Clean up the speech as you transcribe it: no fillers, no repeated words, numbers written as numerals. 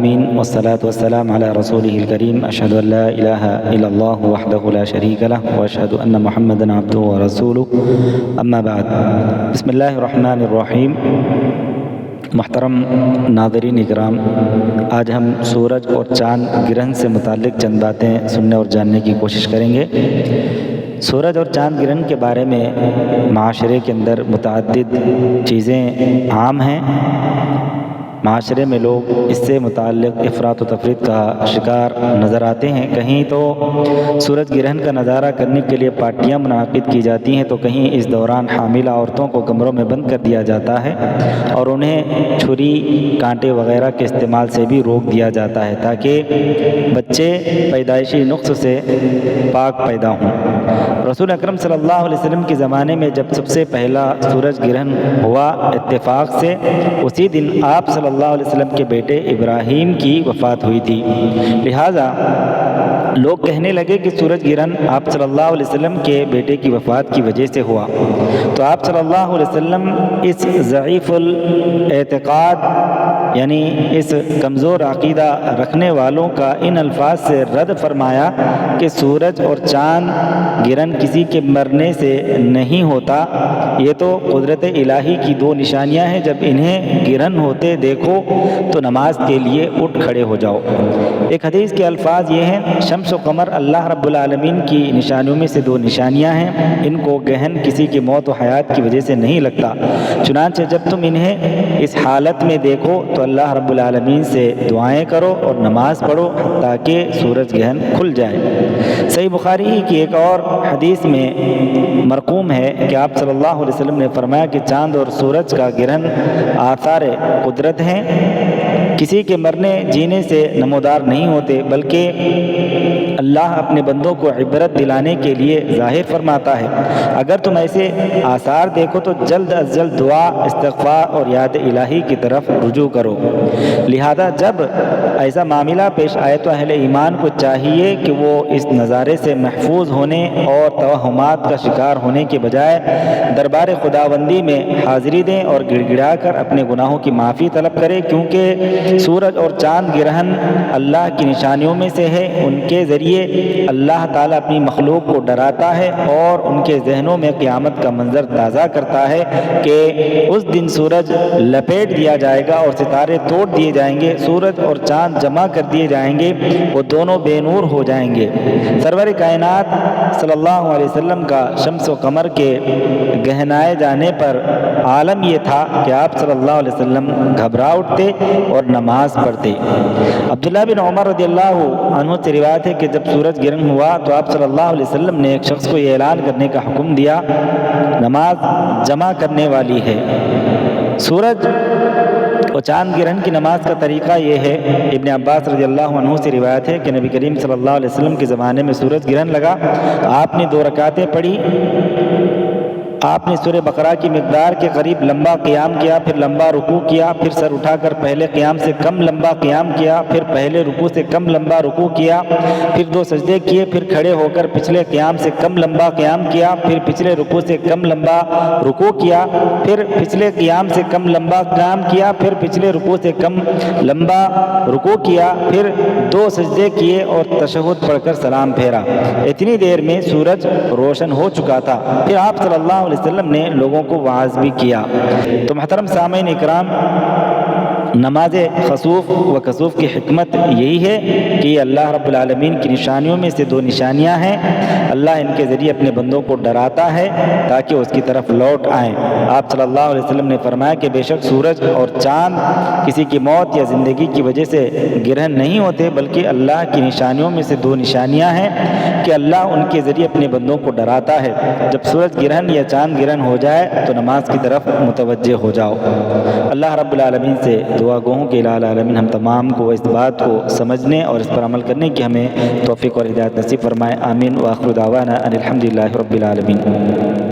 آمین والصلاة والسلام علی رسولہ الکریم اشہد ان لا الہ الا اللہ وحدہ لا شریک لہ واشہد ان محمدا عبدہ ورسولہ اما بعد بسم اللہ الرحمن الرحیم۔ محترم ناظرین اکرام، آج ہم سورج اور چاند گرہن سے متعلق چند باتیں سننے اور جاننے کی کوشش کریں گے۔ سورج اور چاند گرہن کے بارے میں معاشرے کے اندر متعدد چیزیں عام ہیں۔ معاشرے میں لوگ اس سے متعلق افراط و تفریط کا شکار نظر آتے ہیں۔ کہیں تو سورج گرہن کا نظارہ کرنے کے لیے پارٹیاں منعقد کی جاتی ہیں، تو کہیں اس دوران حاملہ عورتوں کو کمروں میں بند کر دیا جاتا ہے اور انہیں چھری کانٹے وغیرہ کے استعمال سے بھی روک دیا جاتا ہے تاکہ بچے پیدائشی نقص سے پاک پیدا ہوں۔ رسول اکرم صلی اللہ علیہ وسلم کے زمانے میں جب سب سے پہلا سورج گرہن ہوا اتفاق سے، اسی دن آپ صلی اللہ علیہ وسلم کے بیٹے ابراہیم کی وفات ہوئی تھی۔ لہٰذا لوگ کہنے لگے کہ سورج گرہن آپ صلی اللہ علیہ وسلم کے بیٹے کی وفات کی وجہ سے ہوا، تو آپ صلی اللہ علیہ وسلم اس ضعیف الاعتقاد یعنی اس کمزور عقیدہ رکھنے والوں کا ان الفاظ سے رد فرمایا کہ سورج اور چاند گرہن کسی کے مرنے سے نہیں ہوتا، یہ تو قدرت الہی کی دو نشانیاں ہیں، جب انہیں گرہن ہوتے دیکھو تو نماز کے لیے اٹھ کھڑے ہو جاؤ۔ ایک حدیث کے الفاظ یہ ہیں، شمس و قمر اللہ رب العالمین کی نشانیوں میں سے دو نشانیاں ہیں، ان کو گرہن کسی کی موت و حیات کی وجہ سے نہیں لگتا، چنانچہ جب تم انہیں اس حالت میں دیکھو تو اللہ رب العالمین سے دعائیں کرو اور نماز پڑھو تاکہ سورج گرہن کھل جائے۔ صحیح بخاری کی ایک اور حدیث میں مرقوم ہے کہ آپ صلی اللہ علیہ وسلم نے فرمایا کہ چاند اور سورج کا گرہن آثار قدرت ہیں، کسی کے مرنے جینے سے نمودار نہیں ہوتے، بلکہ اللہ اپنے بندوں کو عبرت دلانے کے لیے ظاہر فرماتا ہے۔ اگر تم ایسے آثار دیکھو تو جلد از جلد دعا، استغفار اور یاد الہی کی طرف رجوع کرو۔ لہذا جب ایسا معاملہ پیش آئے تو اہل ایمان کو چاہیے کہ وہ اس نظارے سے محفوظ ہونے اور توہمات کا شکار ہونے کے بجائے دربار خداوندی میں حاضری دیں اور گڑ گڑا کر اپنے گناہوں کی معافی طلب کریں، کیونکہ سورج اور چاند گرہن اللہ کی نشانیوں میں سے ہے۔ ان کے ذریعے اللہ تعالیٰ اپنی مخلوق کو ڈراتا ہے اور ان کے ذہنوں میں قیامت کا منظر تازہ کرتا ہے کہ اس دن سورج لپیٹ دیا جائے گا اور ستارے توڑ دیے جائیں گے، سورج اور چاند جمع کر دیے جائیں گے، وہ دونوں بے نور ہو جائیں گے۔ سرور کائنات صلی اللہ علیہ وسلم کا شمس و قمر کے گہنائے جانے پر عالم یہ تھا کہ آپ صلی اللہ علیہ وسلم گھبرا اٹھتے اور نماز پڑھتے۔ عبداللہ بن عمر رضی اللہ عنہ سے روایت ہے کہ جب سورج گرہن ہوا تو آپ صلی اللہ علیہ وسلم نے ایک شخص کو یہ اعلان کرنے کا حکم دیا، نماز جمع کرنے والی ہے۔ سورج اور چاند گرہن کی نماز کا طریقہ یہ ہے، ابن عباس رضی اللہ عنہ سے روایت ہے کہ نبی کریم صلی اللہ علیہ وسلم کے زمانے میں سورج گرہن لگا، آپ نے 2 رکعتیں پڑھی، آپ نے سورہ بقرہ کی مقدار کے قریب لمبا قیام کیا، پھر لمبا رکوع کیا، پھر سر اٹھا کر پہلے قیام سے کم لمبا قیام کیا، پھر پہلے رکوع سے کم لمبا رکوع کیا، پھر 2 سجدے کیے، پھر کھڑے ہو کر پچھلے قیام سے کم لمبا قیام کیا، پھر پچھلے رکوع سے کم لمبا رکوع کیا، پھر پچھلے قیام سے کم لمبا قیام کیا، پھر پچھلے رکوع سے کم لمبا رکوع کیا، پھر 2 سجدے کیے اور تشہد پڑھ کر سلام پھیرا۔ اتنی دیر میں سورج روشن ہو چکا تھا۔ پھر آپ صلی اللہ علیہ وسلم نے لوگوں کو واعظ بھی کیا۔ تو محترم سامعین اکرام، نماز خسوف و کسوف کی حکمت یہی ہے کہ یہ اللہ رب العالمین کی نشانیوں میں سے 2 نشانیاں ہیں۔ اللہ ان کے ذریعے اپنے بندوں کو ڈراتا ہے تاکہ اس کی طرف لوٹ آئیں۔ آپ صلی اللہ علیہ وسلم نے فرمایا کہ بے شک سورج اور چاند کسی کی موت یا زندگی کی وجہ سے گرہن نہیں ہوتے، بلکہ اللہ کی نشانیوں میں سے 2 نشانیاں ہیں کہ اللہ ان کے ذریعے اپنے بندوں کو ڈراتا ہے۔ جب سورج گرہن یا چاند گرہن ہو جائے تو نماز کی طرف متوجہ ہو جاؤ۔ اللہ رب العالمین سے دعا گوہوں کہ الہ العالمین ہم تمام کو اس بات کو سمجھنے اور اس پر عمل کرنے کی ہمیں توفیق اور ہدایت نصیب فرمائے۔ آمین۔ وآخر دعوانا ان الحمد للہ رب العالمین۔